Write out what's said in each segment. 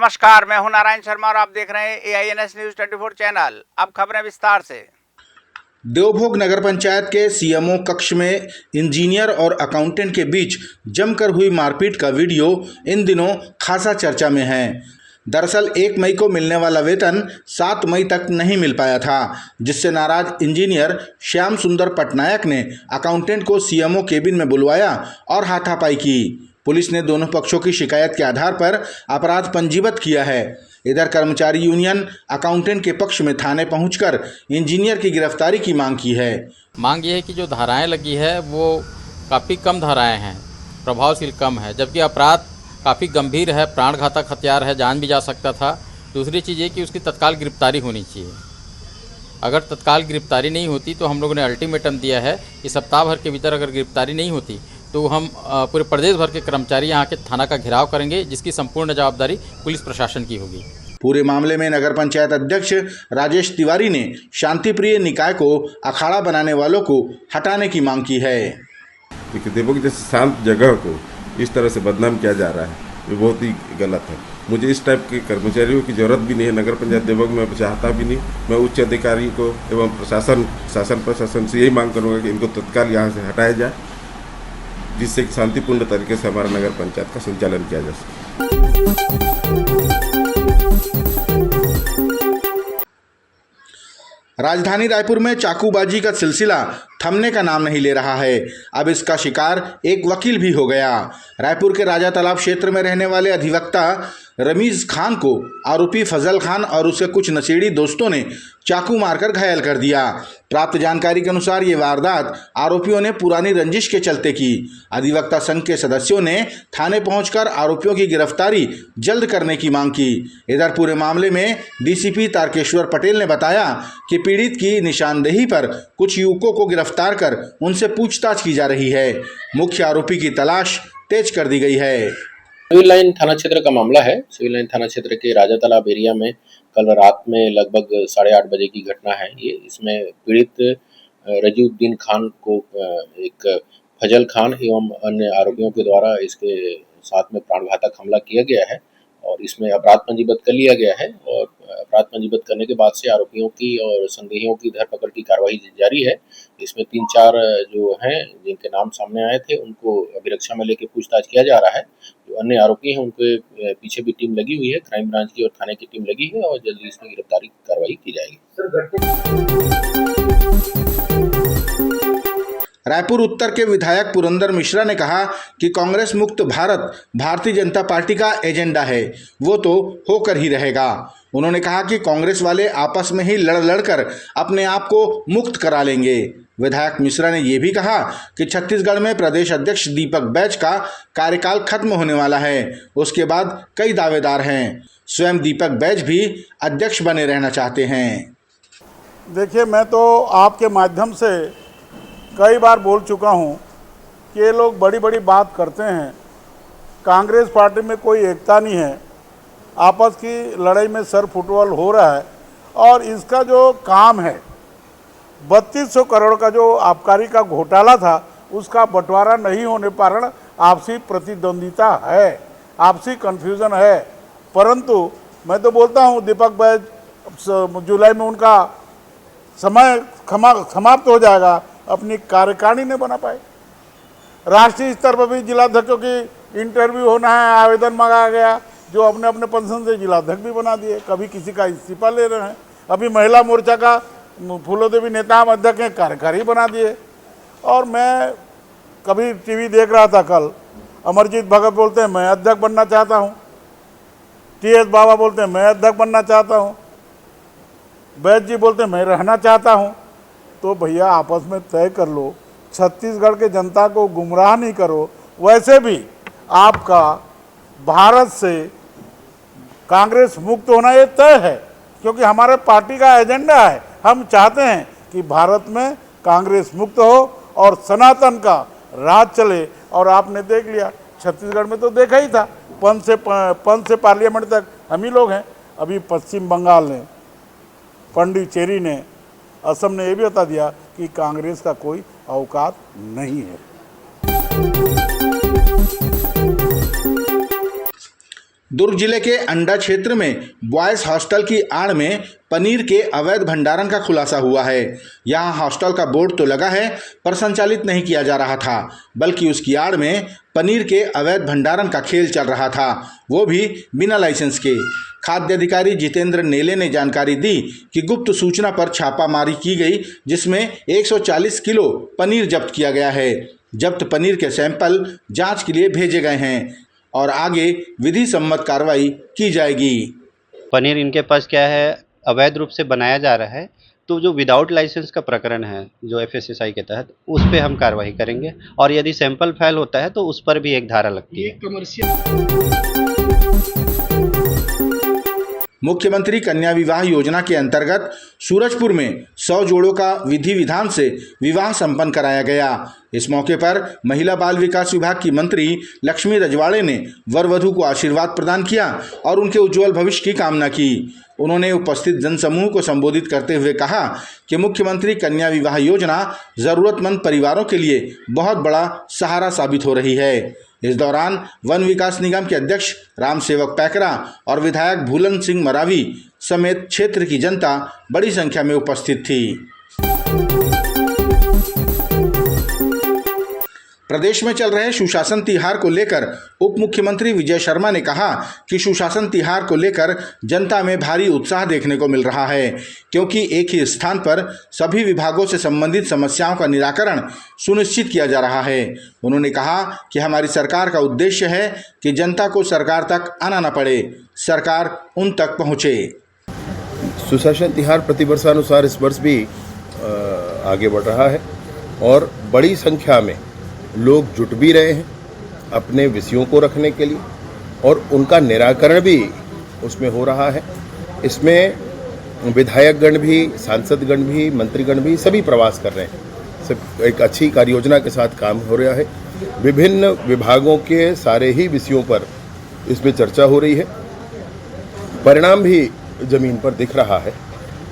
नमस्कार, मैं हूं नारायण शर्मा और आप देख रहे हैं AINS न्यूज 24 चैनल। अब खबरें विस्तार से। देवभोग नगर पंचायत के सीएमओ कक्ष में इंजीनियर और अकाउंटेंट के बीच जमकर हुई मारपीट का वीडियो इन दिनों खासा चर्चा में है। दरअसल 1 मई को मिलने वाला वेतन 7 मई तक नहीं मिल पाया था, जिससे नाराज इंजीनियर श्याम सुंदर पटनायक ने अकाउंटेंट को सीएमओ केबिन में बुलवाया और हाथापाई की। पुलिस ने दोनों पक्षों की शिकायत के आधार पर अपराध पंजीबद्ध किया है। इधर कर्मचारी यूनियन अकाउंटेंट के पक्ष में थाने पहुंचकर इंजीनियर की गिरफ्तारी की मांग की है। मांग ये है कि जो धाराएं लगी है वो काफ़ी कम धाराएं हैं, प्रभावशील कम है, जबकि अपराध काफ़ी गंभीर है, प्राणघातक हथियार है, जान भी जा सकता था। दूसरी चीज़ ये कि उसकी तत्काल गिरफ्तारी होनी चाहिए। अगर तत्काल गिरफ्तारी नहीं होती तो हम लोगों ने अल्टीमेटम दिया है कि सप्ताह भर के भीतर अगर गिरफ्तारी नहीं होती तो हम पूरे प्रदेश भर के कर्मचारी यहाँ के थाना का घेराव करेंगे, जिसकी संपूर्ण जवाबदारी पुलिस प्रशासन की होगी। पूरे मामले में नगर पंचायत अध्यक्ष राजेश तिवारी ने शांतिप्रिय निकाय को अखाड़ा बनाने वालों को हटाने की मांग की है। देवभोग जैसे शांत जगह को इस तरह से बदनाम किया जा रहा है, ये बहुत ही गलत है। मुझे इस टाइप के कर्मचारियों की जरूरत भी नहीं है। नगर पंचायत देवभोग में चाहता भी नहीं। मैं उच्च अधिकारी को एवं शासन प्रशासन से यही मांग करूँगा कि इनको तत्काल यहाँ से हटाया जाए, जिससे शांतिपूर्ण तरीके से हमारा नगर पंचायत का संचालन किया जा सके। राजधानी रायपुर में चाकूबाजी का सिलसिला थमने का नाम नहीं ले रहा है। अब इसका शिकार एक वकील भी हो गया। रायपुर के राजा तालाब क्षेत्र में रहने वाले अधिवक्ता रमीज खान को आरोपी फजल खान और उसके कुछ नशेड़ी दोस्तों ने चाकू मारकर घायल कर दिया। प्राप्त जानकारी के अनुसार ये वारदात आरोपियों ने पुरानी रंजिश के चलते की। अधिवक्ता संघ के सदस्यों ने थाने पहुंचकर आरोपियों की गिरफ्तारी जल्द करने की मांग की। इधर पूरे मामले में डीसीपी तारकेश्वर पटेल ने बताया कि पीड़ित की निशानदेही पर कुछ युवकों को गिरफ्तार कर उनसे पूछताछ की जा रही है। मुख्य आरोपी की तलाश तेज कर दी गई है। सिविल लाइन थाना क्षेत्र का मामला है। सिविल लाइन थाना क्षेत्र के राजा तालाब एरिया में कल रात में लगभग 8:30 बजे की घटना है। इसमें पीड़ित रजीउद्दीन खान को एक फजल खान एवं अन्य आरोपियों के द्वारा इसके साथ में प्राणघातक हमला किया गया है और इसमें अपराध पंजीबद्ध कर लिया गया है। और अपराध पंजीबद्ध करने के बाद से आरोपियों की और संदेहियों की धरपकड़ की कार्रवाई जारी है। इसमें 3-4 जो हैं जिनके नाम सामने आए थे उनको अभिरक्षा में लेकर पूछताछ किया जा रहा है। जो अन्य आरोपी हैं उनके पीछे भी टीम लगी हुई है, क्राइम ब्रांच की और थाने की टीम लगी है और जल्दी इसमें गिरफ्तारी की कार्रवाई की जाएगी। रायपुर उत्तर के विधायक पुरंदर मिश्रा ने कहा कि कांग्रेस मुक्त भारत भारतीय जनता पार्टी का एजेंडा है, वो तो होकर ही रहेगा। उन्होंने कहा कि कांग्रेस वाले आपस में ही लड़कर अपने आप को मुक्त करा लेंगे। विधायक मिश्रा ने यह भी कहा कि छत्तीसगढ़ में प्रदेश अध्यक्ष दीपक बैज का कार्यकाल खत्म होने वाला है, उसके बाद कई दावेदार हैं। स्वयं दीपक बैज भी अध्यक्ष बने रहना चाहते हैं। देखिए, मैं तो आपके माध्यम से कई बार बोल चुका हूं कि ये लोग बड़ी बड़ी बात करते हैं। कांग्रेस पार्टी में कोई एकता नहीं है, आपस की लड़ाई में सर फुटबॉल हो रहा है। और इसका जो काम है 3200 करोड़ का जो आबकारी का घोटाला था, उसका बंटवारा नहीं होने कारण आपसी प्रतिद्वंदिता है, आपसी कन्फ्यूज़न है। परंतु मैं तो बोलता हूं दीपक बैज जुलाई में उनका समय समाप्त हो जाएगा, अपनी कार्यकारिणी नहीं बना पाए। राष्ट्रीय स्तर पर भी जिलाध्यक्षों की इंटरव्यू होना है, आवेदन मंगाया गया, जो अपने अपने पंसद से जिलाध्यक्ष भी बना दिए, कभी किसी का इस्तीफा ले रहे हैं। अभी महिला मोर्चा का फूलोदेवी नेता अध्यक्ष हैं, कार्यकारी बना दिए। और मैं कभी टीवी देख रहा था कल, अमरजीत भगत बोलते हैं मैं अध्यक्ष बनना चाहता हूँ, TS बाबा बोलते हैं मैं अध्यक्ष बनना चाहता हूँ, बैज जी बोलते हैं मैं रहना चाहता हूँ। तो भैया आपस में तय कर लो, छत्तीसगढ़ के जनता को गुमराह नहीं करो। वैसे भी आपका भारत से कांग्रेस मुक्त होना ये तय है, क्योंकि हमारे पार्टी का एजेंडा है। हम चाहते हैं कि भारत में कांग्रेस मुक्त हो और सनातन का राज चले। और आपने देख लिया, छत्तीसगढ़ में तो देखा ही था, पंच से पार्लियामेंट तक हम ही लोग हैं। अभी पश्चिम बंगाल ने, पंडिचेरी ने, असम ने ये भी बता दिया कि कांग्रेस का कोई औकात नहीं है। दुर्ग जिले के अंडा क्षेत्र में बॉयज हॉस्टल की आड़ में पनीर के अवैध भंडारण का खुलासा हुआ है। यहाँ हॉस्टल का बोर्ड तो लगा है पर संचालित नहीं किया जा रहा था, बल्कि उसकी आड़ में पनीर के अवैध भंडारण का खेल चल रहा था, वो भी बिना लाइसेंस के। खाद्य अधिकारी जितेंद्र नेले ने जानकारी दी कि गुप्त सूचना पर छापामारी की गई, जिसमें 140 किलो पनीर जब्त किया गया है। जब्त पनीर के सैंपल जांच के लिए भेजे गए हैं और आगे विधि सम्मत कार्रवाई की जाएगी। पनीर इनके पास क्या है, अवैध रूप से बनाया जा रहा है, तो जो विदाउट लाइसेंस का प्रकरण है जो FSSAI के तहत, उस पे हम कार्रवाई करेंगे और यदि सैंपल फेल होता है तो उस पर भी एक धारा लगती है। मुख्यमंत्री कन्या विवाह योजना के अंतर्गत सूरजपुर में 100 जोड़ों का विधि विधान से विवाह संपन्न कराया गया। इस मौके पर महिला बाल विकास विभाग की मंत्री लक्ष्मी रजवाड़े ने वर वधू को आशीर्वाद प्रदान किया और उनके उज्जवल भविष्य की कामना की। उन्होंने उपस्थित जनसमूह को संबोधित करते हुए कहा कि मुख्यमंत्री कन्या विवाह योजना जरूरतमंद परिवारों के लिए बहुत बड़ा सहारा साबित हो रही है। इस दौरान वन विकास निगम के अध्यक्ष राम सेवक पैकरा और विधायक भूलन सिंह मरावी समेत क्षेत्र की जनता बड़ी संख्या में उपस्थित थी। प्रदेश में चल रहे सुशासन तिहार को लेकर उप मुख्यमंत्री विजय शर्मा ने कहा कि सुशासन तिहार को लेकर जनता में भारी उत्साह देखने को मिल रहा है, क्योंकि एक ही स्थान पर सभी विभागों से संबंधित समस्याओं का निराकरण सुनिश्चित किया जा रहा है। उन्होंने कहा कि हमारी सरकार का उद्देश्य है कि जनता को सरकार तक आना न पड़े, सरकार उन तक पहुँचे। सुशासन तिहार प्रतिवर्षानुसार इस वर्ष भी आगे बढ़ रहा है और बड़ी संख्या में लोग जुट भी रहे हैं अपने विषयों को रखने के लिए और उनका निराकरण भी उसमें हो रहा है। इसमें विधायकगण भी, सांसदगण भी, मंत्रीगण भी सभी प्रवास कर रहे हैं। सब एक अच्छी कार्य योजना के साथ काम हो रहा है। विभिन्न विभागों के सारे ही विषयों पर इसमें चर्चा हो रही है। परिणाम भी जमीन पर दिख रहा है।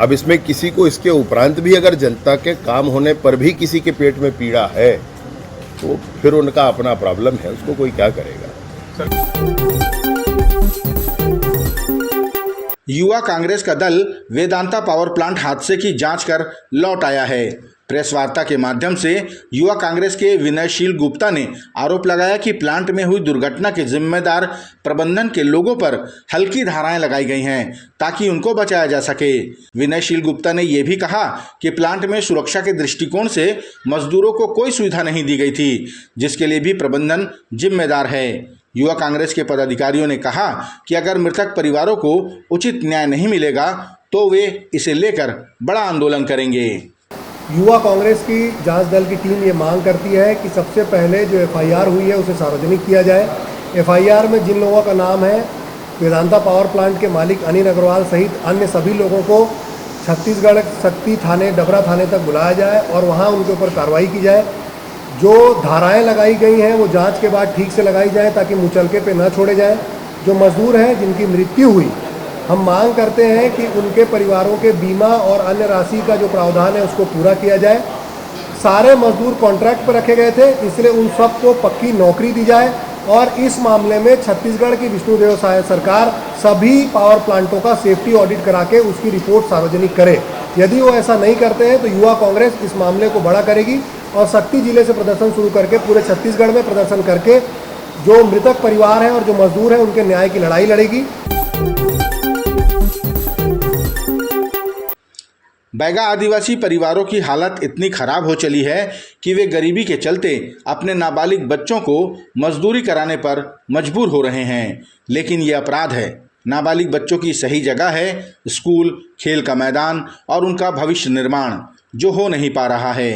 अब इसमें किसी को इसके उपरांत भी अगर जनता के काम होने पर भी किसी के पेट में पीड़ा है तो फिर उनका अपना प्रॉब्लम है, उसको कोई क्या करेगा। युवा कांग्रेस का दल वेदांता पावर प्लांट हादसे की जांच कर लौट आया है। प्रेस वार्ता के माध्यम से युवा कांग्रेस के विनयशील गुप्ता ने आरोप लगाया कि प्लांट में हुई दुर्घटना के जिम्मेदार प्रबंधन के लोगों पर हल्की धाराएं लगाई गई हैं ताकि उनको बचाया जा सके। विनयशील गुप्ता ने यह भी कहा कि प्लांट में सुरक्षा के दृष्टिकोण से मजदूरों को कोई सुविधा नहीं दी गई थी, जिसके लिए भी प्रबंधन जिम्मेदार है। युवा कांग्रेस के पदाधिकारियों ने कहा कि अगर मृतक परिवारों को उचित न्याय नहीं मिलेगा तो वे इसे लेकर बड़ा आंदोलन करेंगे। युवा कांग्रेस की जांच दल की टीम ये मांग करती है कि सबसे पहले जो FIR हुई है उसे सार्वजनिक किया जाए। FIR में जिन लोगों का नाम है, वेदांता पावर प्लांट के मालिक अनिल अग्रवाल सहित अन्य सभी लोगों को छत्तीसगढ़ शक्ति थाने, डबरा थाने तक बुलाया जाए और वहाँ उनके ऊपर कार्रवाई की जाए। जो धाराएं लगाई गई हैं वो जांच के बाद ठीक से लगाई जाए ताकि मुचलके पे न छोड़े जाएं। जो मजदूर हैं जिनकी मृत्यु हुई, हम मांग करते हैं कि उनके परिवारों के बीमा और अन्य राशि का जो प्रावधान है उसको पूरा किया जाए। सारे मजदूर कॉन्ट्रैक्ट पर रखे गए थे, इसलिए उन सबको पक्की नौकरी दी जाए और इस मामले में छत्तीसगढ़ की विष्णुदेव साय सरकार सभी पावर प्लांटों का सेफ्टी ऑडिट करा के उसकी रिपोर्ट सार्वजनिक करे। यदि वो ऐसा नहीं करते हैं तो युवा कांग्रेस इस मामले को बड़ा करेगी और शक्ति जिले से प्रदर्शन शुरू करके पूरे छत्तीसगढ़ में प्रदर्शन करके जो मृतक परिवार हैं और जो मजदूर हैं उनके न्याय की लड़ाई लड़ेगी। बैगा आदिवासी परिवारों की हालत इतनी खराब हो चली है कि वे गरीबी के चलते अपने नाबालिग बच्चों को मजदूरी कराने पर मजबूर हो रहे हैं, लेकिन ये अपराध है। नाबालिग बच्चों की सही जगह है स्कूल, खेल का मैदान और उनका भविष्य निर्माण, जो हो नहीं पा रहा है।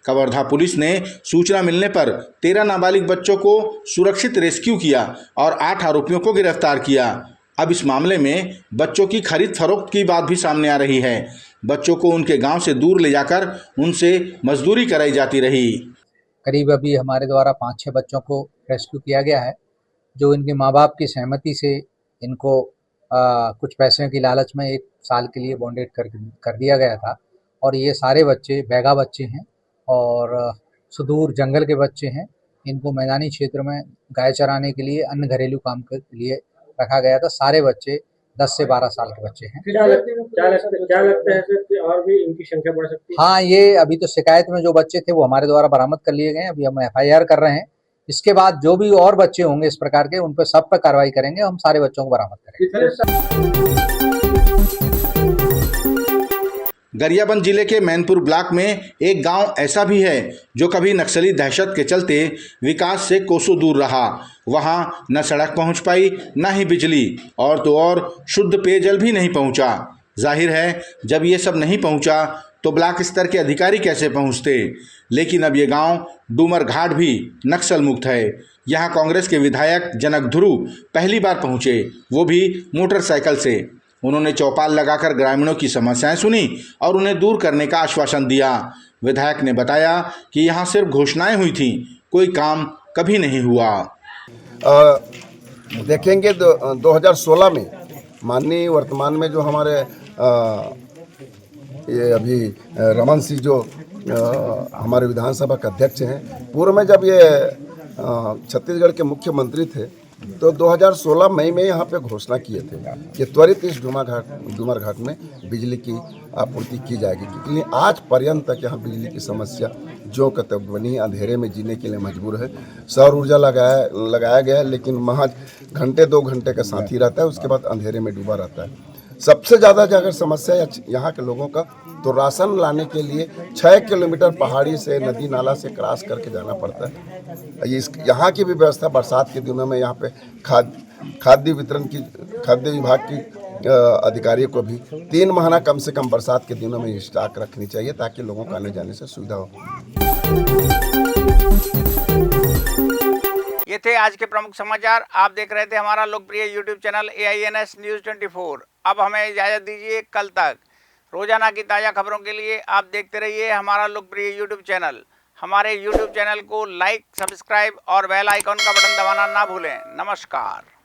कवर्धा पुलिस ने सूचना मिलने पर 13 नाबालिग बच्चों को सुरक्षित रेस्क्यू किया और 8 आरोपियों को गिरफ्तार किया। अब इस मामले में बच्चों की खरीद फरोख्त की बात भी सामने आ रही है। बच्चों को उनके गांव से दूर ले जाकर उनसे मजदूरी कराई जाती रही। करीब अभी हमारे द्वारा 5-6 बच्चों को रेस्क्यू किया गया है, जो इनके माँ बाप की सहमति से इनको कुछ पैसों की लालच में 1 साल के लिए बॉन्डेड कर दिया गया था। और ये सारे बच्चे बैगा बच्चे हैं और सुदूर जंगल के बच्चे हैं। इनको मैदानी क्षेत्र में गाय चराने के लिए, अन्य घरेलू काम के लिए रखा गया था। सारे बच्चे 10 से 12 साल के बच्चे हैं। क्या लगता है सर कि और भी इनकी संख्या बढ़ सकती है? हाँ, ये अभी तो शिकायत में जो बच्चे थे वो हमारे द्वारा बरामद कर लिए गए हैं। अभी हम FIR कर रहे हैं। इसके बाद जो भी और बच्चे होंगे इस प्रकार के, उन पर सब पर कार्रवाई करेंगे। हम सारे बच्चों को बरामद करेंगे। गरियाबंद जिले के मैनपुर ब्लॉक में एक गांव ऐसा भी है जो कभी नक्सली दहशत के चलते विकास से कोसों दूर रहा। वहां न सड़क पहुंच पाई, न ही बिजली, और तो और शुद्ध पेयजल भी नहीं पहुंचा। जाहिर है जब ये सब नहीं पहुंचा तो ब्लॉक स्तर के अधिकारी कैसे पहुंचते। लेकिन अब ये गांव डूमर घाट भी नक्सल मुक्त है। यहाँ कांग्रेस के विधायक जनक ध्रुव पहली बार पहुंचे, वो भी मोटरसाइकिल से। उन्होंने चौपाल लगाकर ग्रामीणों की समस्याएं सुनी और उन्हें दूर करने का आश्वासन दिया। विधायक ने बताया कि यहाँ सिर्फ घोषणाएं हुई थीं, कोई काम कभी नहीं हुआ। देखेंगे 2016 में माननीय वर्तमान में जो हमारे ये अभी रमन सिंह जो हमारे विधानसभा के अध्यक्ष हैं, पूर्व में जब ये छत्तीसगढ़ के मुख्यमंत्री थे तो 2016 मई में यहाँ पे घोषणा किए थे कि त्वरित इस डूमर घाट में बिजली की आपूर्ति की जाएगी। लेकिन आज पर्यंत तक यहाँ बिजली की समस्या जो कतब बनी, अंधेरे में जीने के लिए मजबूर है। सौर ऊर्जा लगाया गया है, लेकिन महज घंटे 2 घंटे का साथी रहता है, उसके बाद अंधेरे में डूबा रहता है। सबसे ज़्यादा अगर समस्या है यहाँ के लोगों का, तो राशन लाने के लिए 6 किलोमीटर पहाड़ी से नदी नाला से क्रॉस करके जाना पड़ता है। यहाँ की भी व्यवस्था बरसात के दिनों में यहाँ पे खाद्य विभाग की अधिकारियों को भी 3 महीना कम से कम बरसात के दिनों में स्टॉक रखनी चाहिए ताकि लोगों को आने जाने से सुविधा हो। ये थे आज के प्रमुख समाचार। आप देख रहे थे हमारा लोकप्रिय YouTube चैनल AINS News 24। अब हमें इजाजत दीजिए, कल तक रोजाना की ताज़ा खबरों के लिए आप देखते रहिए हमारा लोकप्रिय YouTube चैनल। हमारे YouTube चैनल को लाइक, सब्सक्राइब और बेल आइकॉन का बटन दबाना ना भूलें। नमस्कार।